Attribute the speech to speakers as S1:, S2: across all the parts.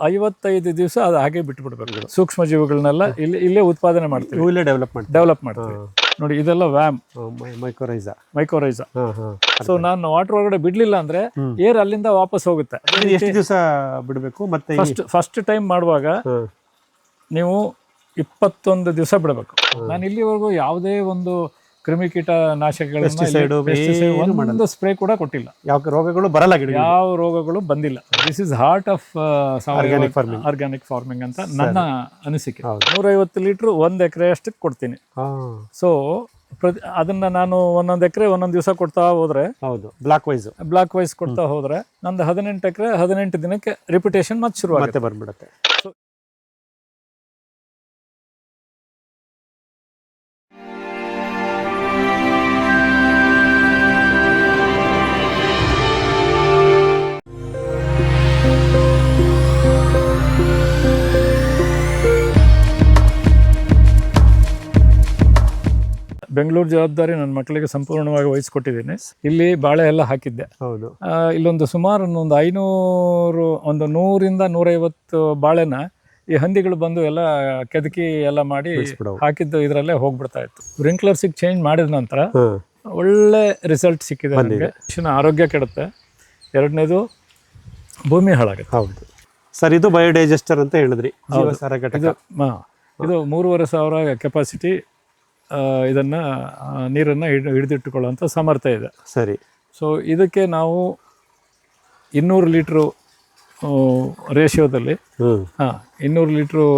S1: 55 ದಿವಸ ಅದು ಹಾಗೆ ಬಿಟ್ಬಿಡ್ಬೇಕು. ಸೂಕ್ಷ್ಮ ಜೀವಿಗಳನ್ನೆಲ್ಲ ಇಲ್ಲೇ ಉತ್ಪಾದನೆ ಮಾಡ್ತೀವಿ,
S2: ಇಲ್ಲೇ ಡೆವಲಪ್ ಮಾಡ್ತೀವಿ.
S1: ನೋಡಿ ಇದೆಲ್ಲ ವ್ಯಾಮ್ ಮೈಕೋರೈಸಾ. ಸೊ ನಾನು ವಾಟರ್ ಒಳಗಡೆ ಬಿಡ್ಲಿಲ್ಲ ಅಂದ್ರೆ ಏರ್ ಅಲ್ಲಿಂದ ವಾಪಸ್ ಹೋಗುತ್ತೆ.
S2: ಎಷ್ಟು ದಿವಸ ಬಿಡಬೇಕು? ಮತ್ತೆ
S1: ಫಸ್ಟ್ ಟೈಮ್ ಮಾಡುವಾಗ ನೀವು 21 ದಿವಸ ಬಿಡಬೇಕು. ನಾನು ಇಲ್ಲಿವರೆಗೂ ಯಾವುದೇ ಒಂದು ಕ್ರಿಮಿಕೀಟ ನಾಶಕಗಳನ್ನು ಸ್ಪ್ರೇ ಕೂಡ ಕೊಟ್ಟಿಲ್ಲ.
S2: ಯಾವ ರೋಗಗಳು ಬರಲ್ಲ,
S1: ಯಾವ ರೋಗಗಳು ಬಂದಿಲ್ಲ. This is heart of organic farming ಅಂತ ನನ್ನ ಅನಿಸಿಕೆ. 150 ಲೀಟರ್ 1 ಎಕರೆ ಅಷ್ಟಕ್ಕೆ ಕೊಡ್ತೀನಿ. ಸೊ ಅದನ್ನ ನಾನು ಒಂದೊಂದು ಎಕರೆ ಒಂದೊಂದು ದಿವಸ ಕೊಡ್ತಾ ಹೋದ್ರೆ, ಬ್ಲಾಕ್ ವೈಸ್ ಕೊಡ್ತಾ ಹೋದ್ರೆ ನಂದು 18 ಎಕರೆ 18 ದಿನಕ್ಕೆ ರಿಪಿಟೇಷನ್ ಮತ್ತೆ ಶುರುವಾಗುತ್ತೆ,
S2: ಬಂದ್ಬಿಡುತ್ತೆ.
S1: ಬೆಂಗಳೂರು ಜವಾಬ್ದಾರಿ ನನ್ನ ಮಕ್ಕಳಿಗೆ ಸಂಪೂರ್ಣವಾಗಿ ವಹಿಸ್ಕೊಟ್ಟಿದ್ದೀನಿ. ಇಲ್ಲಿ ಬಾಳೆ ಎಲ್ಲ ಹಾಕಿದ್ದೆ. ಇಲ್ಲೊಂದು ಸುಮಾರು ಒಂದು 100ರಿಂದ 150 ಬಾಳೆನ ಈ ಹಂದಿಗಳು ಬಂದು ಎಲ್ಲ ಕೆದಕಿ ಎಲ್ಲ ಮಾಡಿ ಹಾಕಿದ್ದು ಇದರಲ್ಲೇ ಹೋಗ್ಬಿಡ್ತಾ ಇತ್ತು. ಸ್ಪ್ರಿಂಕ್ಲರ್ಸಿಗೆ ಚೇಂಜ್ ಮಾಡಿದ ನಂತರ ಒಳ್ಳೆ ರಿಸಲ್ಟ್ ಸಿಕ್ಕಿದೆ ನನಗೆ. ಆರೋಗ್ಯ ಕೆಡುತ್ತೆ, ಎರಡನೇದು ಭೂಮಿ ಹಾಳಾಗುತ್ತೆ.
S2: ಹೌದು ಸರ್, ಇದು ಬಯೋಡೈಜೆಸ್ಟರ್ ಅಂತ ಹೇಳಿದ್ರಿ.
S1: ಇದು 3500 ಕೆಪಾಸಿಟಿ. ಇದನ್ನ ನೀರನ್ನು ಹಿಡಿದಿಟ್ಟುಕೊಳ್ಳುವಂಥ ಸಾಮರ್ಥ್ಯ ಇದೆ.
S2: ಸರಿ.
S1: ಸೊ ಇದಕ್ಕೆ ನಾವು 200 ಲೀಟ್ರು ರೇಷಿಯೋದಲ್ಲಿ 200 ಲೀಟ್ರು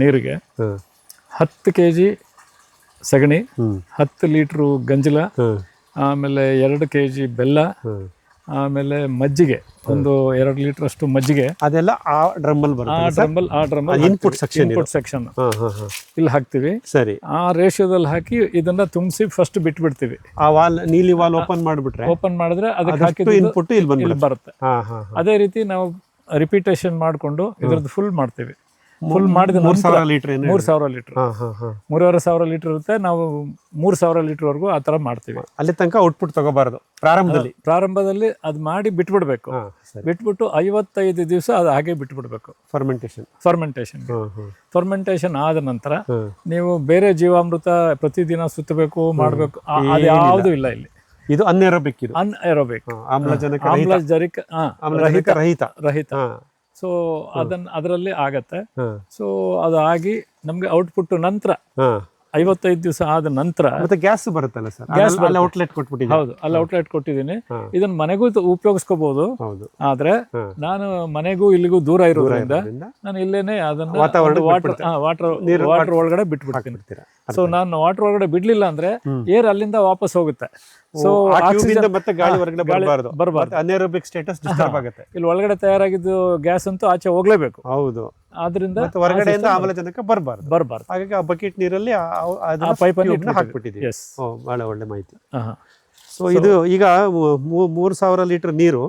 S1: ನೀರಿಗೆ 10 kg ಸಗಣಿ, 10 ಲೀಟ್ರು ಗಂಜಲ, ಆಮೇಲೆ 2 kg ಬೆಲ್ಲ, ಆಮೇಲೆ ಮಜ್ಜಿಗೆ ಒಂದು 2 ಲೀಟರ್ ಅಷ್ಟು ಮಜ್ಜಿಗೆ,
S2: ಅದೆಲ್ಲ ಆ ಡ್ರಮ್ಮಲ್ಲಿ ಇನ್ಪುಟ್ ಸೆಕ್ಷನ್
S1: ಇಲ್ಲಿ ಹಾಕ್ತಿವಿ.
S2: ಸರಿ.
S1: ಆ ರೇಷಿಯೋದಲ್ಲಿ ಹಾಕಿ ಇದನ್ನ ತುಂಬಿಸಿ ಫಸ್ಟ್ ಬಿಟ್ಬಿಡ್ತೀವಿ.
S2: ಆ ನೀಲಿ ವಾಲ್ ಓಪನ್
S1: ಮಾಡಿದ್ರೆ ಅದಕ್ಕೆ ಹಾಕಿದ
S2: ಇನ್ಪುಟ್ ಇಲ್ಲಿ
S1: ಬರುತ್ತೆ. ಅದೇ ರೀತಿ ನಾವು ರಿಪೀಟೇಷನ್ ಮಾಡಿಕೊಂಡು ಇದ್ರದ್ದು ಫುಲ್ ಮಾಡ್ತೀವಿ. ಫುಲ್ ಮಾಡಿದ
S2: 3000 ಲೀಟರ್
S1: 3500 ಲೀಟರ್ ಇರುತ್ತೆ. ನಾವು 3000 ಲೀಟರ್ ವರೆಗೂ ಆ ತರ ಮಾಡ್ತೀವಿ.
S2: ಅಲ್ಲಿ ತನಕ ಔಟ್ಪುಟ್ ತಗೋಬಾರದು.
S1: ಪ್ರಾರಂಭದಲ್ಲಿ ಅದು ಮಾಡಿ ಬಿಟ್ಬಿಡ್ಬೇಕು. ಬಿಟ್ಬಿಟ್ಟು 55 ದಿವಸ ಅದು ಹಾಗೆ ಬಿಟ್ಬಿಡ್ಬೇಕು. ಫರ್ಮೆಂಟೇಷನ್ ಆದ ನಂತರ ನೀವು ಬೇರೆ ಜೀವಾಮೃತ ಪ್ರತಿದಿನ ಸುತ್ತಬೇಕು, ಮಾಡಬೇಕು, ಅದು ಯಾವುದು ಇಲ್ಲ ಇಲ್ಲಿ.
S2: ಇದು ಅನ್ಏರೋಬಿಕ್
S1: ರಹಿತ. ಸೊ ಅದರಲ್ಲಿ ಆಗತ್ತೆ. ಸೊ ಅದು ಆಗಿ ನಮ್ಗೆ ಔಟ್ಪುಟ್ ನಂತರ 55 ದಿವಸ ಆದ ನಂತರ
S2: ಗ್ಯಾಸ್ ಬರುತ್ತಲ್ಲ ಸರ್, ಔಟ್ಲೆಟ್ ಕೊಟ್ಬಿಟ್ಟಿದ್ದೀನಿ.
S1: ಹೌದು, ಅಲ್ಲಿ ಔಟ್ಲೆಟ್ ಕೊಟ್ಟಿದ್ದೀನಿ. ಇದನ್ನ ಮನೆಗೂ ಉಪಯೋಗಿಸ್ಕೋಬಹುದು. ಆದ್ರೆ ನಾನು ಮನೆಗೂ ಇಲ್ಲಿಗೂ ದೂರ ಇರೋದ್ರಿಂದ ನಾನು ಇಲ್ಲೇನೆ ಅದನ್ನ ವಾಟರ್ ಒಳಗಡೆ ಬಿಟ್ಬಿಡ್ತೀನಿ. ಸೊ ನಾನು ವಾಟರ್ ಒಳಗಡೆ ಬಿಡ್ಲಿಲ್ಲ ಅಂದ್ರೆ ಏರ್ ಅಲ್ಲಿಂದ ವಾಪಸ್ ಹೋಗುತ್ತೆ. ಸೊ
S2: ಮತ್ತೆ ಗಾಳಿ ಹೊರಗಡೆ ಬರಬಾರ್ದು, ಅನ್ಏರೋಬಿಕ್ ಸ್ಟೇಟಸ್ ಡಿಸ್ಟರ್ಬ್ ಆಗುತ್ತೆ.
S1: ಇಲ್ಲಿ ಒಳಗಡೆ ತಯಾರಾಗಿದ್ದು ಗ್ಯಾಸ್ ಅಂತೂ ಆಚೆ ಹೋಗ್ಲೇಬೇಕು.
S2: ಹೌದು,
S1: ಆದ್ರಿಂದ
S2: ಹೊರಗಡೆಯಿಂದ ಆಮ್ಲಜನಕ ಬರಬಾರ್ದು. ಹಾಗಾಗಿ ಆ ಬಕೆಟ್ ನೀರಲ್ಲಿ ಪೈಪನ್ನು ಹಾಕ್ಬಿಟ್ಟಿದ್ದೀವಿ. ಬಹಳ ಒಳ್ಳೆ ಮಾಹಿತಿ. ಸೊ ಇದು ಈಗ 3000 ಲೀಟರ್ ನೀರು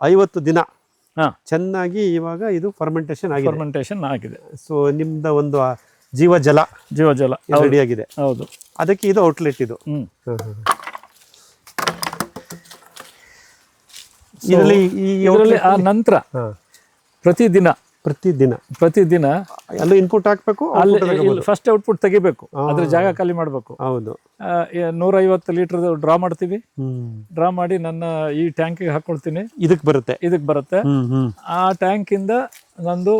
S2: 50 ದಿನ ಚೆನ್ನಾಗಿ ಇವಾಗ ಇದು ಫರ್ಮೆಂಟೇಷನ್ ಆಗಿದೆ. ಸೊ ನಿಮ್ದ ಒಂದು ಜೀವಜಲ ರೆಡಿ ಆಗಿದೆ.
S1: ಹೌದು,
S2: ಅದಕ್ಕೆ ಇದು ಔಟ್ಲೆಟ್. ಇದು
S1: ಇದರಲ್ಲಿ ಆ ನಂತರ ಪ್ರತಿದಿನ
S2: ಅಲ್ಲೂ ಇನ್ಪುಟ್ ಹಾಕ್ಬೇಕು.
S1: ಫಸ್ಟ್ ಔಟ್ಪುಟ್ ತೆಗಿಬೇಕು, ಅದ್ರ ಜಾಗ ಖಾಲಿ ಮಾಡ್ಬೇಕು.
S2: ಹೌದು,
S1: 150 ಲೀಟರ್ ಡ್ರಾ ಮಾಡ್ತೀವಿ. ಡ್ರಾ ಮಾಡಿ ನನ್ನ ಈ ಟ್ಯಾಂಕಿಗೆ ಹಾಕೊಳ್ತೀನಿ. ಇದಕ್ಕೆ ಬರುತ್ತೆ. ಆ ಟ್ಯಾಂಕ್ ಇಂದ ನಂದು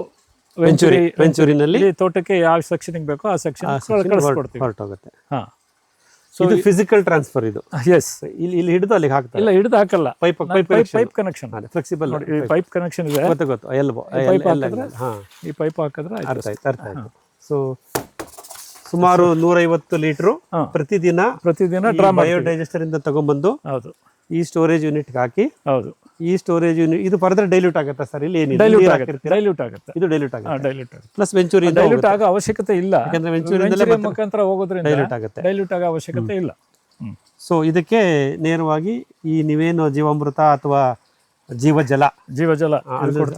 S1: ವೆಂಚೂರಿನಲ್ಲಿ ತೋಟಕ್ಕೆ ಯಾವ ಸೆಕ್ಷನ್ ಬೇಕೋ ಆ ಸೆಕ್ಷನ್
S2: ಹೊರಟೋಗುತ್ತೆ. ಇದು ಫಿಸಿಕಲ್ ಟ್ರಾನ್ಸ್ಫರ್. ಇದು ಇಲ್ಲಿ ಹಿಡಿದು ಅಲ್ಲಿಗೆ ಹಾಕ್ತಾರೆ.
S1: ಇಲ್ಲ, ಹಿಡಿದು ಹಾಕಲ್ಲ.
S2: Pipe
S1: connection,
S2: flexible
S1: pipe connection ಇದೆ.
S2: ಗೊತ್ತು.
S1: ಈ ಪೈಪ್ ಹಾಕಿದ್ರೆ
S2: ಅರ್ಥ ಆಯ್ತು. ಸೊ ಸುಮಾರು 150 ಲೀಟರ್ ಪ್ರತಿದಿನ ಬಯೋಡೈಜೆಸ್ಟರ್ ಇಂದ ತಗೊಂಡ್ಬಂದು ಈ ಸ್ಟೋರೇಜ್ ಯೂನಿಟ್ ಹಾಕಿ.
S1: ಹೌದು,
S2: ಈ ಸ್ಟೋರೇಜ್ ಯೂನಿಟ್ ಇದು ಫರ್ದರ್ ಡೈಲ್ಯೂಟ್ ಆಗುತ್ತೆ ಸರ್. ಇಲ್ಲಿ
S1: ಡೈಲ್ಯೂಟ್ ಆಗುತ್ತೆ.
S2: ಇದು ಡೈಲ್ಯೂಟ್ ಪ್ಲಸ್ ವೆಂಚೂರಿ
S1: ಡೈಲ್ಯೂಟ್ ಆಗೋ ಅವಶ್ಯಕತೆ ಇಲ್ಲ. ವೆಂಚೂರಿ ಮುಖಾಂತರ ಹೋಗೋದ್ರಿಂದ ಡೈಲ್ಯೂಟ್ ಆಗೋ ಅವಶ್ಯಕತೆ ಇಲ್ಲ.
S2: ಸೊ ಇದಕ್ಕೆ ನೇರವಾಗಿ ಈ ನೀವೇನು ಜೀವಾಮೃತ ಅಥವಾ ಜೀವಜಲ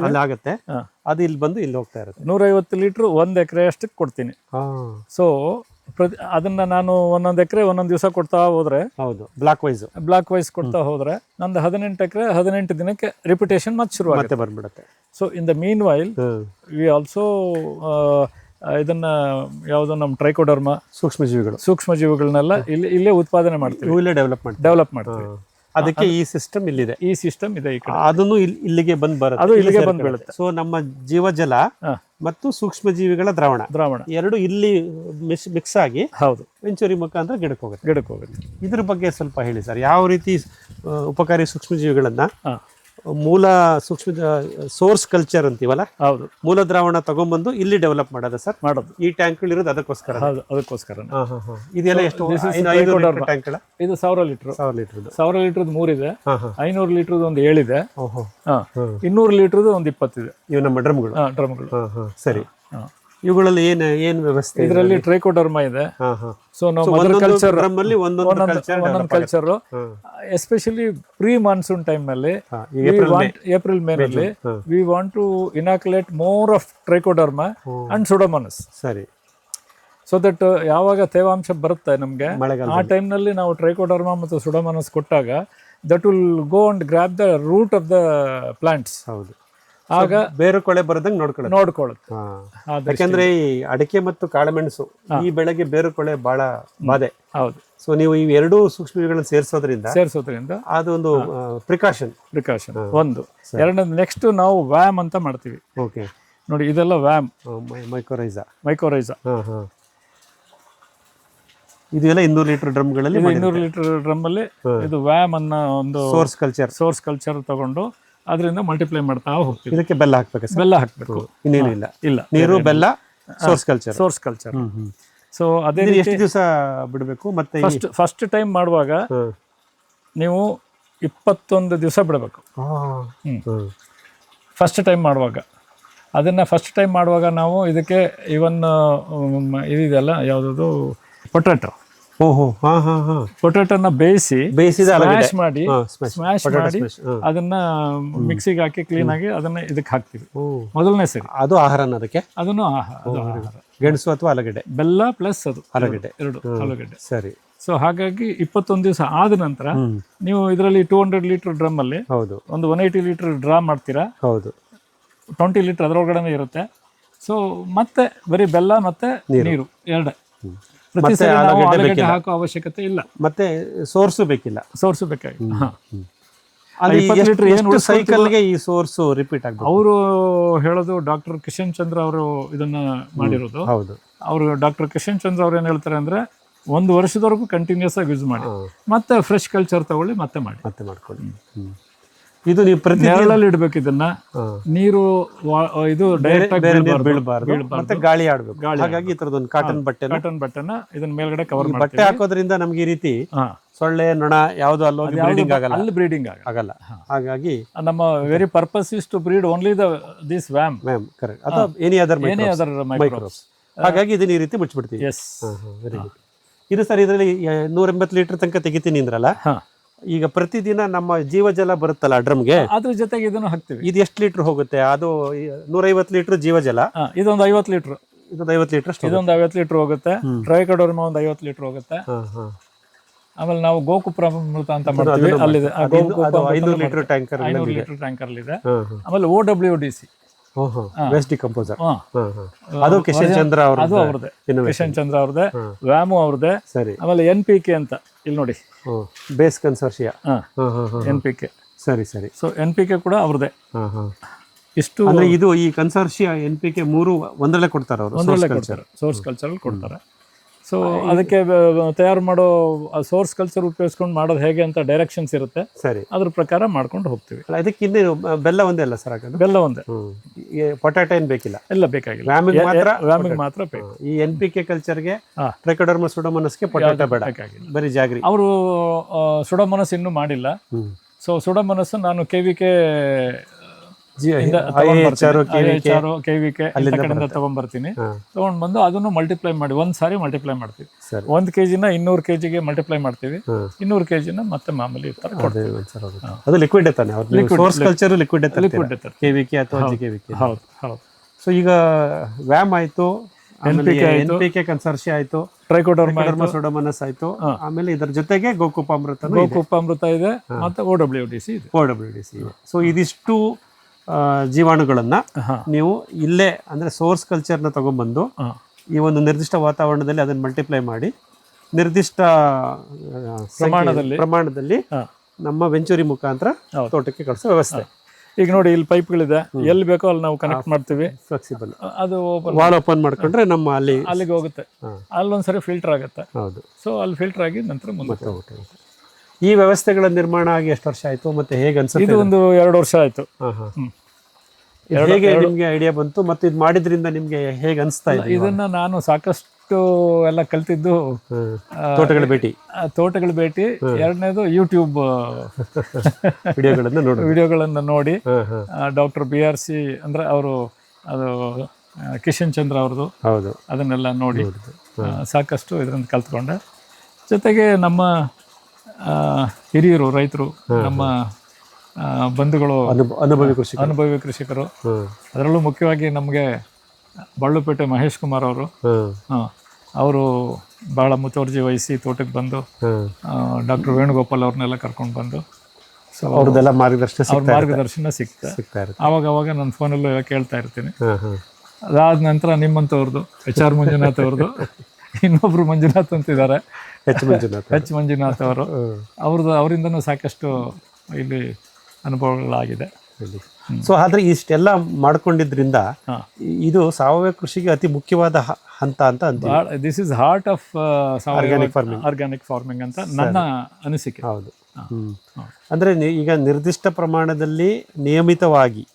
S2: ಅಲ್ಲಿ ಆಗುತ್ತೆ, ಅದು ಇಲ್ಲಿ ಬಂದು ಇಲ್ಲಿ ಹೋಗ್ತಾ ಇರುತ್ತೆ.
S1: 150 ಲೀಟರ್ 1 ಎಕರೆ ಅಷ್ಟಕ್ಕೆ ಕೊಡ್ತೀನಿ. ಸೊ ಅದನ್ನ ನಾನು ಒಂದೊಂದು ಎಕರೆ ಒಂದೊಂದು ದಿವಸ ಕೊಡ್ತಾ ಹೋದ್ರೆ,
S2: ಹೌದು, ಬ್ಲಾಕ್ ವೈಸ್
S1: ಕೊಡ್ತಾ ಹೋದ್ರೆ ನಂದು 18 ಎಕರೆ 18 ದಿನಕ್ಕೆ ರಿಪಿಟೇಷನ್ ಮತ್ತೆ ಶುರು
S2: ಮತ್ತೆ ಬಂದ್ಬಿಡುತ್ತೆ.
S1: So in the mean while we also ಇದನ್ನ ಯಾವುದು ನಮ್ಮ ಟ್ರೈಕೋಡರ್ಮ ಸೂಕ್ಷ್ಮ ಜೀವಿಗಳನ್ನೆಲ್ಲ ಇಲ್ಲೇ ಉತ್ಪಾದನೆ ಮಾಡ್ತೀವಿ,
S2: ಇಲ್ಲೇ
S1: ಡೆವಲಪ್ ಮಾಡ್ತೀವಿ.
S2: ಅದಕ್ಕೆ ಈ ಸಿಸ್ಟಮ್ ಇಲ್ಲಿದೆ,
S1: ಈ ಕಡೆ
S2: ಅದನ್ನು ಇಲ್ಲಿಗೆ ಬಂದು ಬರುತ್ತೆ,
S1: ಅದು ಇಲ್ಲಿಗೆ ಬಂದು ಬೀಳುತ್ತೆ.
S2: ಸೊ ನಮ್ಮ ಜೀವಜಲ ಮತ್ತು ಸೂಕ್ಷ್ಮ ಜೀವಿಗಳ ದ್ರಾವಣ ಎರಡು ಇಲ್ಲಿ ಮಿಕ್ಸ್ ಆಗಿ
S1: ಹೌದು
S2: ವೆಂಚುರಿ ಮುಖಾಂತರ ಗಿಡಕ್ಕೆ ಹೋಗುತ್ತೆ. ಇದ್ರ ಬಗ್ಗೆ ಸ್ವಲ್ಪ ಹೇಳಿ ಸರ್, ಯಾವ ರೀತಿ ಉಪಕಾರಿ ಸೂಕ್ಷ್ಮ ಜೀವಿಗಳನ್ನ ಮೂಲ ಸೋರ್ಸ್ ಕಲ್ಚರ್ ಅಂತೀವಲ್ಲ,
S1: ಹೌದು,
S2: ಮೂಲ ದ್ರಾವಣ ತಗೊಂಡ್ಬಂದು ಇಲ್ಲಿ ಡೆವಲಪ್ ಮಾಡೋದು ಸರ್,
S1: ಮಾಡೋದು.
S2: ಈ ಟ್ಯಾಂಕ್ ಇರೋದು ಅದಕ್ಕೋಸ್ಕರ. ಇದೆಲ್ಲ ಎಷ್ಟು ಟ್ಯಾಂಕ್?
S1: ಇದು 1000 ಲೀಟರ್ 3 ಇದೆ, 500 ಲೀಟರ್ ಒಂದು 7 ಇದೆ, 200 ಲೀಟರ್ ಒಂದು 20 ಇದೆ.
S2: ಇವು ನಮ್ಮ ಡ್ರಮ್ಗಳು. ಸರಿ, ಇವುಗಳಲ್ಲಿ ಏನ್ ವ್ಯವಸ್ಥೆ?
S1: ಇದರಲ್ಲಿ ಟ್ರೈಕೋಡರ್ಮಾ ಇದೆ. ಸೊ ನಾವು ಒಂದೊಂದು culture especially pre monsoon time ನಲ್ಲಿ, ಏಪ್ರಿಲ್ ಮೇ ನಲ್ಲಿ we want to inoculate more of trichoderma and pseudomonas.
S2: ಸರಿ,
S1: ಸೊ ದಟ್ ಯಾವಾಗ ತೇವಾಂಶ ಬರುತ್ತೆ ನಮ್ಗೆ, ಆ ಟೈಮ್ ನಲ್ಲಿ ನಾವು ಟ್ರೈಕೋಡರ್ಮಾ ಮತ್ತು ಸುಡೋಮೋನಸ್ ಕೊಟ್ಟಾಗ that will go and grab the root of the plants.
S2: ಹೌದು,
S1: ಆಗ
S2: ಬೇರುಕೊಳೆ ಬರದಂಗೆ ನೋಡ್ಕೊಳ್ಳುತ್ತೆ. ಯಾಕಂದ್ರೆ ಈ ಅಡಿಕೆ ಮತ್ತು ಕಾಳುಮೆಣಸು ಈ ಬೆಳೆಗೆ ಬೇರುಕೊಳೆ ಬಹಳ ಬಾಧೆ.
S1: ಹೌದು.
S2: ಸೊ ನೀವು ಈ ಎರಡೂ ಸೂಕ್ಷ್ಮಜೀವಿಗಳನ್ನ ಸೇರಿಸೋದ್ರಿಂದ ಅದೊಂದು ಪ್ರಿಕಾಷನ್
S1: ಒಂದು. ಎರಡನೇದು ನೆಕ್ಸ್ಟ್ ನಾವು ವ್ಯಾಮ್ ಅಂತ ಮಾಡ್ತೀವಿ.
S2: ಓಕೆ,
S1: ನೋಡಿ ಇದೆಲ್ಲ ವ್ಯಾಮ್, ಮೈಕೋರೈಸಾ.
S2: ಇದೆಲ್ಲ 200 ಲೀಟರ್ ಡ್ರಮ್ಗಳಲ್ಲಿ
S1: 200 ಲೀಟರ್ ಡ್ರಮ್ ಅಲ್ಲಿ ಇದು ವ್ಯಾಮ್ ಅನ್ನೋ ಒಂದು ಸೋರ್ಸ್ ಕಲ್ಚರ್ ತಗೊಂಡು ಅದರಿಂದ ಮಲ್ಟಿಪ್ಲೈ ಮಾಡ್ತಾ ಹೋಗ್ತೀವಿ.
S2: ಇದಕ್ಕೆ ಬೆಲ್ಲ ಹಾಕ್ಬೇಕು, ಇನ್ನೇನು ಇಲ್ಲ, ನೀರು, ಬೆಲ್ಲ, ಸೋರ್ಸ್ ಕಲ್ಚರ್.
S1: ಸೊ ಅದೇ
S2: ಎಷ್ಟು ದಿವಸ ಬಿಡಬೇಕು? ಮತ್ತೆ
S1: ಫಸ್ಟ್ ಟೈಮ್ ಮಾಡುವಾಗ ನೀವು 21 ದಿವಸ ಬಿಡಬೇಕು. ಫಸ್ಟ್ ಟೈಮ್ ಮಾಡುವಾಗ ನಾವು ಇದಕ್ಕೆ ಇವನ್ ಇದೆಯಲ್ಲ ಯಾವುದದು ಪೊಟ್ಯಾಟೋನ ಬೇಯಿಸಿ ಸ್ಮ್ಯಾಶ್ ಮಾಡಿ ಅದನ್ನ ಮಿಕ್ಸಿಗೆ ಹಾಕಿ ಕ್ಲೀನ್ ಆಗಿ ಅದನ್ನ ಇದಕ್ಕೆ ಹಾಕ್ತಿವಿ ಮೊದಲನೇ ಸರಿ.
S2: ಅದು ಆಹಾರನ ಅದಕ್ಕೆ?
S1: ಅದನ್ನು
S2: ಗೆಣಸು ಅಥವಾ ಆಲೂಗಡ್ಡೆ?
S1: ಬೆಲ್ಲ ಪ್ಲಸ್ ಅದು
S2: ಆಲೂಗಡ್ಡೆ,
S1: ಎರಡು ಆಲೂಗಡ್ಡೆ.
S2: ಸರಿ.
S1: ಸೊ ಹಾಗಾಗಿ 21 ದಿವಸ ಆದ ನಂತರ ನೀವು ಇದರಲ್ಲಿ 200 ಲೀಟರ್ ಡ್ರಮ್ ಅಲ್ಲಿ ಒಂದು 180 ಲೀಟರ್ ಡ್ರಾ ಮಾಡ್ತೀರಾ.
S2: ಹೌದು,
S1: 20 ಲೀಟರ್ ಅದರೊಳಗಡೆ ಇರುತ್ತೆ. ಸೊ ಮತ್ತೆ ಬರೀ ಬೆಲ್ಲ ಮತ್ತೆ ನೀರು ಎರಡೇ, ಪ್ರತಿ ಸರಿ ನಾವು ಆಲೂಗಡ್ಡೆ ಹಾಕೋ ಅವಶ್ಯಕತೆ ಇಲ್ಲ,
S2: ಮತ್ತೆ ಸೋರ್ಸು
S1: ಬೇಕಾಗಿಲ್ಲ.
S2: ಎಷ್ಟು ಸೈಕಲ್ಗೆ ಈ ಸೋರ್ಸ್ ರಿಪೀಟ್ ಆಗ್ತದೆ?
S1: ಅವರು ಹೇಳೋದು ಡಾಕ್ಟರ್ ಕಿಶನ್ ಚಂದ್ರ ಅವರು ಇದನ್ನ ಮಾಡಿರೋದು.
S2: ಹೌದು,
S1: ಅವರು ಡಾಕ್ಟರ್ ಕಿಶನ್ ಚಂದ್ರ ಅವ್ರು ಏನ್ ಹೇಳ್ತಾರೆ ಅಂದ್ರೆ 1 ವರ್ಷದವರೆಗೂ ಕಂಟಿನ್ಯೂಸ್ ಆಗಿ ಯೂಸ್ ಮಾಡಿ, ಮತ್ತೆ ಫ್ರೆಶ್ ಕಲ್ಚರ್ ತಗೊಳ್ಳಿ, ಮತ್ತೆ
S2: ಮಾಡ್ಕೊಳ್ಳಿ. ಇದು ನೀವು ಪ್ರತಿ
S1: ನೆರಳಲ್ಲಿ ಇಡ್ಬೇಕು ಇದನ್ನ. ನೀರು ಇದು ಡೈರೆಕ್ಟ್ ಆಗಿ
S2: ಬೀಳಬಾರ್ದು, ಮತ್ತೆ ಗಾಳಿ ಆಡ್ಬೇಕು. ಹಾಗಾಗಿ ಈ ತರದೊಂದು ಕಾಟನ್
S1: ಬಟ್ಟೆನ ಇದನ್ನ ಮೇಲ್ಗಡೆ ಕವರ್ ಮಾಡಿ
S2: ಬಟ್ಟೆ ಹಾಕೋದ್ರಿಂದ ನಮ್ಗೆ ಈ ರೀತಿ ಸೊಳ್ಳೆ, ನೊಣ ಯಾವುದು ಅಲ್ಲಿ ಬ್ರೀಡಿಂಗ್ ಆಗಲ್ಲ. ಹಾಗಾಗಿ
S1: ನಮ್ಮ very purpose is to breed only this VAM.
S2: Correct. ಅಥವಾ ಎನಿ ಅದರ್ ಮೈಕ್ರೋಬ್ಸ್. ಹಾಗಾಗಿ ಇದನ್ನ ಈ ರೀತಿ ಮುಚ್ಚಿಬಿಡ್ತೀವಿ. Very good. ಇದು ಸರ್, ಇದರಲ್ಲಿ 180 ಲೀಟರ್ ತನಕ ತೆಗಿತೀನಿ ಅಂದ್ರಲ್ಲ, ಈಗ ಪ್ರತಿದಿನ ನಮ್ಮ ಜೀವಜಲ ಬರುತ್ತಲ್ಲ ಡ್ರಮ್ಗೆ,
S1: ಅದ್ರ ಜೊತೆಗೆ ಇದನ್ನು ಹಾಕ್ತಿವಿ.
S2: ಇದು ಎಷ್ಟು ಲೀಟರ್ ಹೋಗುತ್ತೆ? ಅದು 150 ಲೀಟರ್ ಜೀವಜಲ.
S1: ಇದೊಂದು 50 ಲೀಟರ್,
S2: ಇದೊಂದು 50 ಲೀಟರ್
S1: ಹೋಗುತ್ತೆ. ಟ್ರೈಕೋಡರ್ಮಾ ಒಂದು 50 ಲೀಟರ್ ಹೋಗುತ್ತೆ. ಆಮೇಲೆ ನಾವು ಗೋಕುಪ್ರಾಮೃತ ಅಂತ ಮಾಡ್ತೀವಿ, ಅಲ್ಲಿದೆ
S2: 500 ಲೀಟರ್ ಟ್ಯಾಂಕರ್
S1: ಅಲ್ಲಿ ಇದೆ. ಆಮೇಲೆ OWDC
S2: ವೇಸ್ಟ್ ಡಿಕಂಪೋಸರ್, ಅದು ಕಿಶನ್ ಚಂದ್ರ
S1: ಅವ್ರದ್ದೇ, ವ್ಯಾಮು ಅವ್ರದ್ದೇ. ಆಮೇಲೆ NPK ಅಂತ ಇಲ್ಲಿ ನೋಡಿ,
S2: ಬೇಸ್ ಕನ್ಸೋರ್ಷಿಯಾ
S1: NPK.
S2: ಸರಿ.
S1: ಸೊ NPK ಕೂಡ ಅವ್ರದ್ದೇ. ಇಷ್ಟು
S2: ಇದು ಈ ಕನ್ಸೋರ್ಷಿಯಾ NPK 3 ಒಂದರಲ್ಲೇ ಕೊಡ್ತಾರೆ ಅವರು,
S1: ಸೋರ್ಸ್ ಕಲ್ಚರ್ ಕೊಡ್ತಾರೆ. ಸೊ ಅದಕ್ಕೆ ತಯಾರು ಮಾಡೋ ಸೋರ್ಸ್ ಕಲ್ಚರ್ ಉಪಯೋಗಿಸ್ಕೊಂಡು ಮಾಡೋದು ಹೇಗೆ ಅಂತ ಡೈರೆಕ್ಷನ್ಸ್ ಇರುತ್ತೆ.
S2: ಸರಿ,
S1: ಅದ್ರ ಪ್ರಕಾರ ಮಾಡ್ಕೊಂಡು ಹೋಗ್ತೀವಿ.
S2: ಅದಕ್ಕೆ ಇನ್ನೇನು ಬೆಲ್ಲ ಒಂದೇ ಅಲ್ಲ ಸರ್ ಹಾಕೋದು?
S1: ಬೆಲ್ಲ ಒಂದೇ,
S2: ಪೊಟ್ಯಾಟೋ ಏನು ಬೇಕಿಲ್ಲ?
S1: ಎಲ್ಲ ಬೇಕಾಗಿಲ್ಲ, ವ್ಯಾಮಿಗೆ ಮಾತ್ರ ಬೇಕು.
S2: ಈ NPK ಕಲ್ಚರ್ಗೆ, ಟ್ರೈಕೋಡರ್ಮಾ ಸುಡೋಮೋನಸ್ಗೆ ಪೊಟ್ಯಾಟೋ ಬೇಡ, ಬರೀ ಜಾಗ್ರಿ.
S1: ಅವರು ಸುಡೋಮೋನಸ್ ಇನ್ನೂ ಮಾಡಿಲ್ಲ. ಸೊ ಸುಡೋಮೋನಸ್ ನಾನು KVK ತಗೊಂಡ್ಬರ್ತೀನಿ. ತಗೊಂಡ್ ಬಂದು ಅದನ್ನು ಮಲ್ಟಿಪ್ಲೈ ಮಾಡಿ ಒಂದ್ಸಾರಿ ಮಲ್ಟಿಪ್ಲೈ ಮಾಡ್ತೀವಿ. 1 kgನ 200 kgಗೆ ಮಲ್ಟಿಪ್ಲೈ ಮಾಡ್ತೀವಿ. 200 kgನ ಮತ್ತೆ ಮಾಮೂಲಿ
S2: ಅದು liquid source culture liquid KVK ಅಥವಾ GKVK.
S1: ಹೌದು.
S2: ಸೊ ಈಗ ವ್ಯಾಮ್ ಆಯ್ತು, NPK ಕನ್ಸರ್ಷಿ ಆಯ್ತು,
S1: ಟ್ರೈಕೋಡರ್ಮಾ
S2: ಸೂಡೋಮೋನಾಸ್ ಆಯ್ತು, ಆಮೇಲೆ ಇದರ ಜೊತೆಗೆ ಗೋಕುಪಾಮೃತ
S1: ಇದೆ, ಮತ್ತೆ OWDC ಇದೆ.
S2: ಸೊ ಇದಿಷ್ಟು ಜೀವಾಣುಗಳನ್ನ ನೀವು ಇಲ್ಲೇ ಅಂದ್ರೆ ಸೋರ್ಸ್ ಕಲ್ಚರ್ನ ತಗೊಂಡ್ಬಂದು ಈ ಒಂದು ನಿರ್ದಿಷ್ಟ ವಾತಾವರಣದಲ್ಲಿ ಅದನ್ನ ಮಲ್ಟಿಪ್ಲೈ ಮಾಡಿ ನಿರ್ದಿಷ್ಟ ಪ್ರಮಾಣದಲ್ಲಿ ನಮ್ಮ ವೆಂಚುರಿ ಮುಖಾಂತರ ತೋಟಕ್ಕೆ ಕಳಿಸೋ ವ್ಯವಸ್ಥೆ.
S1: ಈಗ ನೋಡಿ ಇಲ್ಲಿ ಪೈಪ್ಗಳಿದೆ, ಎಲ್ಲಿ ಬೇಕೋ ಅಲ್ಲಿ ನಾವು ಕನೆಕ್ಟ್ ಮಾಡ್ತೀವಿ,
S2: ಫ್ಲೆಕ್ಸಿಬಲ್.
S1: ಅದು
S2: ವಾಲ್ ಓಪನ್ ಮಾಡ್ಕೊಂಡ್ರೆ ನಮ್ಮ
S1: ಅಲ್ಲಿಗೆ ಹೋಗುತ್ತೆ, ಅಲ್ಲೊಂದ್ಸರಿ ಫಿಲ್ಟರ್ ಆಗುತ್ತೆ.
S2: ಹೌದು.
S1: ಸೊ ಅಲ್ಲಿ ಫಿಲ್ಟರ್ ಆಗಿ ನಂತರ ಮುಂದೆ
S2: ಈ ವ್ಯವಸ್ಥೆಗಳ ನಿರ್ಮಾಣ ಆಗಿ ಎಷ್ಟು ವರ್ಷ ಆಯ್ತು ಮತ್ತೆ ಹೇಗೆ ಅನ್ಸುತ್ತೆ?
S1: ಇದು ಒಂದು 2 ವರ್ಷ ಆಯ್ತು.
S2: ಹೇಗೆ ನಿಮ್ಗೆ ಐಡಿಯಾ ಬಂತು ಮತ್ತೆ ಇದು ಮಾಡಿದ್ರಿಂದ ನಿಮ್ಗೆ ಹೇಗೆ ಅನಿಸ್ತಾ ಇದೆ?
S1: ಇದನ್ನ ನಾನು ಸಾಕಷ್ಟು ಎಲ್ಲ ಕಲ್ತಿದ್ದು ತೋಟಗಳ ಭೇಟಿ, ಎರಡನೇದು ಯೂಟ್ಯೂಬ್ ವಿಡಿಯೋಗಳನ್ನ ನೋಡಿ, ಡಾಕ್ಟರ್ BRC ಅಂದ್ರೆ ಅವರು ಅದು ಕಿಶನ್ ಚಂದ್ರ ಅವ್ರದ್ದು, ಅದನ್ನೆಲ್ಲ ನೋಡಿ ಸಾಕಷ್ಟು ಇದರಿಂದ ಕಲ್ತ್ಕೊಂಡೆ. ಜೊತೆಗೆ ನಮ್ಮ ಹಿರಿಯರು, ರೈತರು, ನಮ್ಮ ಬಂಧುಗಳು, ಅನುಭವಿ ಕೃಷಿಕರು, ಅದರಲ್ಲೂ ಮುಖ್ಯವಾಗಿ ನಮಗೆ ಬಳ್ಳುಪೇಟೆ ಮಹೇಶ್ ಕುಮಾರ್ ಅವರು ಭಾಳ ಮುತುವರ್ಜಿ ವಹಿಸಿ ತೋಟಕ್ಕೆ ಬಂದು ಡಾಕ್ಟರ್ ವೇಣುಗೋಪಾಲ್ ಅವ್ರನ್ನೆಲ್ಲ ಕರ್ಕೊಂಡು ಬಂದು ಸೊ
S2: ಅವ್ರದ್ದೆಲ್ಲ ಮಾರ್ಗದರ್ಶನ
S1: ಸಿಗ್ತಾ ಇರುತ್ತೆ. ಆವಾಗ ನನ್ನ ಫೋನಲ್ಲೂ ಕೇಳ್ತಾ ಇರ್ತೀನಿ. ಅದಾದ ನಂತರ ನಿಮ್ಮಂಥವ್ರದ್ದು HR ಮಂಜುನಾಥ್ ಅವ್ರದ್ದು, ಇನ್ನೊಬ್ರು ಮಂಜುನಾಥ್ ಅಂತಿದ್ದಾರೆ, H ಮಂಜುನಾಥ್ ಅವರು, ಅವರಿಂದನೂ ಸಾಕಷ್ಟು ಇಲ್ಲಿ ಅನುಭವಗಳಾಗಿದೆ.
S2: ಸೊ ಆದ್ರೆ ಇಷ್ಟೆಲ್ಲ ಮಾಡ್ಕೊಂಡಿದ್ರಿಂದ ಇದು ಸಾವಯವ ಕೃಷಿಗೆ ಅತಿ ಮುಖ್ಯವಾದ ಹಂತ ಅಂತ
S1: this is heart of organic farming ಅಂತ ನನ್ನ ಅನಿಸಿಕೆ.
S2: ಹೌದು. ಅಂದ್ರೆ ಈಗ ನಿರ್ದಿಷ್ಟ ಪ್ರಮಾಣದಲ್ಲಿ ನಿಯಮಿತವಾಗಿ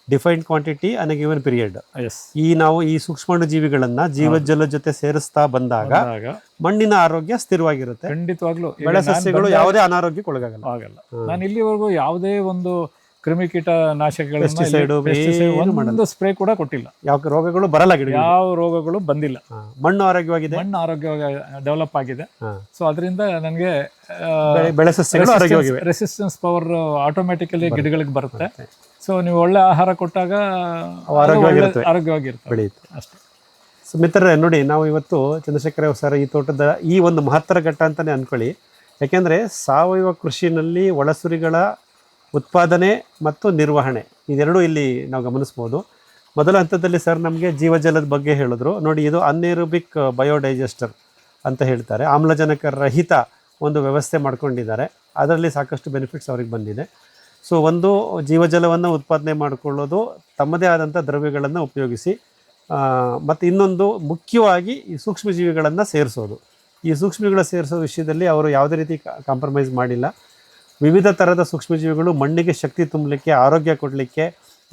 S2: defined quantity an A given period ನಾವು ಈ ಸೂಕ್ಷ್ಮಾಣು ಜೀವಿಗಳನ್ನ ಜೀವಜಲ ಜೊತೆ ಸೇರಿಸ್ತಾ ಬಂದಾಗ ಮಣ್ಣಿನ ಆರೋಗ್ಯ ಸ್ಥಿರವಾಗಿರುತ್ತೆ.
S1: ಖಂಡಿತವಾಗ್ಲೂ
S2: ಬೆಳೆ ಸಸ್ಯಗಳು ಯಾವುದೇ ಅನಾರೋಗ್ಯಕ್ಕೆ ಒಳಗಾಗಲ್ಲ.
S1: ನಾನು ಇಲ್ಲಿವರೆಗೂ ಯಾವುದೇ ಒಂದು ಕ್ರಿಮಿಕೀಟ ನಾಶಕಗಳನ್ನ ಸ್ಪ್ರೇ ಕೂಡ ಕೊಟ್ಟಿಲ್ಲ.
S2: ಯಾವ ರೋಗಗಳು ಬರಲ್ಲ,
S1: ಯಾವ ರೋಗಗಳು ಬಂದಿಲ್ಲ.
S2: ಮಣ್ಣು ಆರೋಗ್ಯವಾಗಿದೆ,
S1: ಮಣ್ಣು ಆರೋಗ್ಯವಾಗಿ ಡೆವಲಪ್ ಆಗಿದೆ. ಸೊ ಅದರಿಂದ ನನಗೆ
S2: ಬೆಳೆ ಸಸ್ಯಗಳು
S1: ರೆಸಿಸ್ಟೆನ್ಸ್ ಪವರ್ ಆಟೋಮ್ಯಾಟಿಕಲಿ ಗಿಡಗಳಿಗೆ ಬರುತ್ತೆ. ಸೊ ನೀವು ಒಳ್ಳೆ ಆಹಾರ ಕೊಟ್ಟಾಗ ಆರೋಗ್ಯವಾಗಿರುತ್ತೆ,
S2: ಬೆಳೆಯುತ್ತೆ
S1: ಅಷ್ಟೇ.
S2: ಸೊ ಮಿತ್ರರೇ ನೋಡಿ, ನಾವು ಇವತ್ತು ಚಂದ್ರಶೇಖರ ಸರ್ ಈ ತೋಟದ ಈ ಒಂದು ಮಹತ್ತರ ಘಟ್ಟ ಅಂತಾನೆ ಅನ್ಕೊಳ್ಳಿ. ಯಾಕೆಂದ್ರೆ ಸಾವಯವ ಕೃಷಿನಲ್ಲಿ ಒಳಸುರಿಗಳ ಉತ್ಪಾದನೆ ಮತ್ತು ನಿರ್ವಹಣೆ ಇದೆರಡೂ ಇಲ್ಲಿ ನಾವು ಗಮನಿಸ್ಬೋದು. ಮೊದಲ ಹಂತದಲ್ಲಿ ಸರ್ ನಮಗೆ ಜೀವಜಲದ ಬಗ್ಗೆ ಹೇಳಿದ್ರು. ನೋಡಿ, ಇದು ಅನ್ಏರೋಬಿಕ್ ಬಯೋಡೈಜೆಸ್ಟರ್ ಅಂತ ಹೇಳ್ತಾರೆ. ಆಮ್ಲಜನಕ ರಹಿತ ಒಂದು ವ್ಯವಸ್ಥೆ ಮಾಡ್ಕೊಂಡಿದ್ದಾರೆ. ಅದರಲ್ಲಿ ಸಾಕಷ್ಟು ಬೆನಿಫಿಟ್ಸ್ ಅವ್ರಿಗೆ ಬಂದಿದೆ. ಸೊ ಒಂದು ಜೀವಜಲವನ್ನು ಉತ್ಪಾದನೆ ಮಾಡಿಕೊಳ್ಳೋದು, ತಮ್ಮದೇ ಆದಂಥ ದ್ರವ್ಯಗಳನ್ನು ಉಪಯೋಗಿಸಿ, ಮತ್ತು ಇನ್ನೊಂದು ಮುಖ್ಯವಾಗಿ ಈ ಸೂಕ್ಷ್ಮಜೀವಿಗಳನ್ನು ಸೇರಿಸೋದು. ಈ ಸೂಕ್ಷ್ಮಜೀವಿಗಳ ಸೇರಿಸೋ ವಿಷಯದಲ್ಲಿ ಅವರು ಯಾವುದೇ ರೀತಿ ಕಾಂಪ್ರಮೈಸ್ ಮಾಡಿಲ್ಲ. ವಿವಿಧ ಥರದ ಸೂಕ್ಷ್ಮಜೀವಿಗಳು ಮಣ್ಣಿಗೆ ಶಕ್ತಿ ತುಂಬಲಿಕ್ಕೆ, ಆರೋಗ್ಯ ಕೊಡಲಿಕ್ಕೆ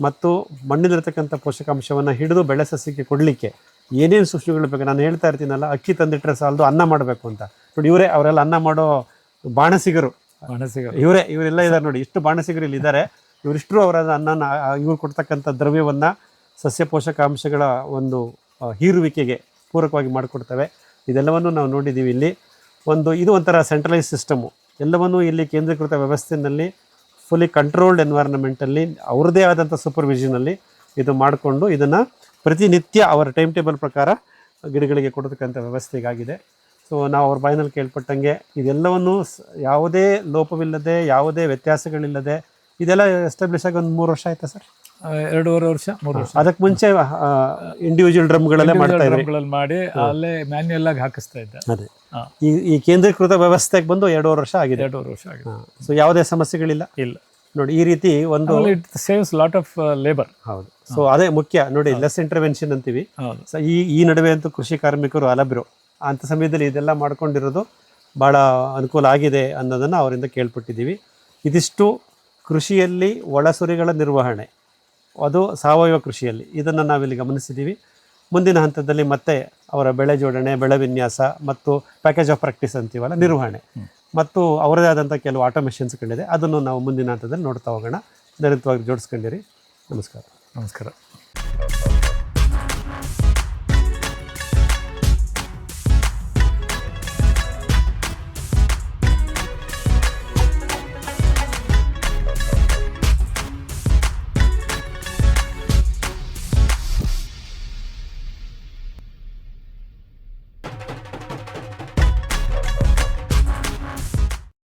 S2: ಮತ್ತು ಮಣ್ಣಿಲಿರ್ತಕ್ಕಂಥ ಪೋಷಕಾಂಶವನ್ನು ಹಿಡಿದು ಬೆಳೆ ಸಸ್ಯಕ್ಕೆ ಕೊಡಲಿಕ್ಕೆ ಏನೇನು ಸೂಕ್ಷ್ಮಗಳು ಬೇಕು. ನಾನು ಹೇಳ್ತಾ ಇರ್ತೀನಲ್ಲ, ಅಕ್ಕಿ ತಂದಿಟ್ಟರೆ ಸಾಲದು ಅನ್ನ ಮಾಡಬೇಕು ಅಂತ. ನೋಡಿ, ಅವರೆಲ್ಲ ಅನ್ನ ಮಾಡೋ ಬಾಣಸಿಗರು ಇವರೆಲ್ಲ ಇದ್ದಾರೆ. ನೋಡಿ, ಇಷ್ಟು ಬಾಣಸಿಗರು ಇಲ್ಲಿ ಇದ್ದಾರೆ. ಇವರಿಷ್ಟರು ಅವರ ಅನ್ನನ, ಇವ್ರು ಕೊಡ್ತಕ್ಕಂಥ ದ್ರವ್ಯವನ್ನು ಸಸ್ಯ ಪೋಷಕಾಂಶಗಳ ಒಂದು ಹೀರುವಿಕೆಗೆ ಪೂರಕವಾಗಿ ಮಾಡಿಕೊಡ್ತವೆ. ಇದೆಲ್ಲವನ್ನು ನಾವು ನೋಡಿದ್ದೀವಿ ಇಲ್ಲಿ. ಇದು ಒಂಥರ ಸೆಂಟ್ರಲೈಸ್ ಸಿಸ್ಟಮು. ಎಲ್ಲವನ್ನೂ ಇಲ್ಲಿ ಕೇಂದ್ರೀಕೃತ ವ್ಯವಸ್ಥೆಯಲ್ಲಿ ಫುಲ್ಲಿ ಕಂಟ್ರೋಲ್ಡ್ ಎನ್ವೈರನ್ಮೆಂಟಲ್ಲಿ ಅವ್ರದ್ದೇ ಆದಂಥ ಸೂಪರ್ವಿಷನಲ್ಲಿ ಇದು ಮಾಡಿಕೊಂಡು ಇದನ್ನು ಪ್ರತಿನಿತ್ಯ ಅವರ ಟೈಮ್ ಟೇಬಲ್ ಪ್ರಕಾರ ಗಿಡಗಳಿಗೆ ಕೊಡತಕ್ಕಂಥ ವ್ಯವಸ್ಥೆಗಾಗಿದೆ. ಸೊ ನಾವು ಅವ್ರ ಬಾಯಿನಲ್ಲಿ ಕೇಳ್ಪಟ್ಟಂಗೆ ಇದೆಲ್ಲವನ್ನು ಯಾವುದೇ ಲೋಪವಿಲ್ಲದೆ, ಯಾವುದೇ ವ್ಯತ್ಯಾಸಗಳಿಲ್ಲದೆ ಇದೆಲ್ಲ ಎಸ್ಟಾಬ್ಲಿಷ್ ಆಗಿ ಒಂದು 3 ವರ್ಷ ಆಯ್ತಾ ಸರ್?
S1: 2.5 ವರ್ಷ, 3 ವರ್ಷ.
S2: ಅದಕ್ಕೆ ಮುಂಚೆ ಇಂಡಿವಿಜುವಲ್ ಡ್ರಮ್ಗಳಲ್ಲೇ ಮಾಡ್ತಾ
S1: ಮಾಡಿ ಅಲ್ಲೇ ಮ್ಯಾನ್ಯುಯಲ್ ಆಗಿ ಹಾಕಿಸ್ತಾ ಇದ್ದೆ.
S2: ಅದೇ ಈ ಕೇಂದ್ರೀಕೃತ ವ್ಯವಸ್ಥೆಗೆ ಬಂದು 2.5 ವರ್ಷ ಆಗಿದೆ.
S1: 2.5 ವರ್ಷ ಆಗಿದೆ.
S2: ಸೊ ಯಾವುದೇ ಸಮಸ್ಯೆಗಳಿಲ್ಲ.
S1: ಇಲ್ಲ.
S2: ನೋಡಿ, ಈ ರೀತಿ ಒಂದು
S1: ಸೇವ್ಸ್ ಲಾಟ್ ಆಫ್ ಲೇಬರ್.
S2: ಹೌದು. ಸೊ ಅದೇ ಮುಖ್ಯ. ನೋಡಿ, ಲೆಸ್ ಇಂಟರ್ವೆನ್ಷನ್ ಅಂತೀವಿ. ಸೊ ಈ ನಡುವೆ ಅಂತೂ ಕೃಷಿ ಕಾರ್ಮಿಕರು ಅಲಭ್ಯರು. ಅಂಥ ಸಮಯದಲ್ಲಿ ಇದೆಲ್ಲ ಮಾಡ್ಕೊಂಡಿರೋದು ಭಾಳ ಅನುಕೂಲ ಆಗಿದೆ ಅನ್ನೋದನ್ನು ಅವರಿಂದ ಕೇಳ್ಪಟ್ಟಿದ್ದೀವಿ. ಇದಿಷ್ಟು ಕೃಷಿಯಲ್ಲಿ ಒಳಸುರಿಗಳ ನಿರ್ವಹಣೆ, ಅದು ಸಾವಯವ ಕೃಷಿಯಲ್ಲಿ, ಇದನ್ನು ನಾವಿಲ್ಲಿ ಗಮನಿಸಿದ್ದೀವಿ. ಮುಂದಿನ ಹಂತದಲ್ಲಿ ಮತ್ತೆ ಅವರ ಬೆಳೆ ಜೋಡಣೆ, ಬೆಳೆ ವಿನ್ಯಾಸ ಮತ್ತು ಪ್ಯಾಕೇಜ್ ಆಫ್ ಪ್ರಾಕ್ಟೀಸ್ ಅಂತೀವಲ್ಲ, ನಿರ್ವಹಣೆ ಮತ್ತು ಅವರದೇ ಆದಂಥ ಕೆಲವು ಆಟೋಮೇಷನ್ಸ್ಗಳಿದೆ. ಅದನ್ನು ನಾವು ಮುಂದಿನ ಹಂತದಲ್ಲಿ ನೋಡ್ತಾ ಹೋಗೋಣ. ನಿರಂತರವಾಗಿ ಜೋಡಿಸ್ಕೊಂಡಿರಿ. ನಮಸ್ಕಾರ.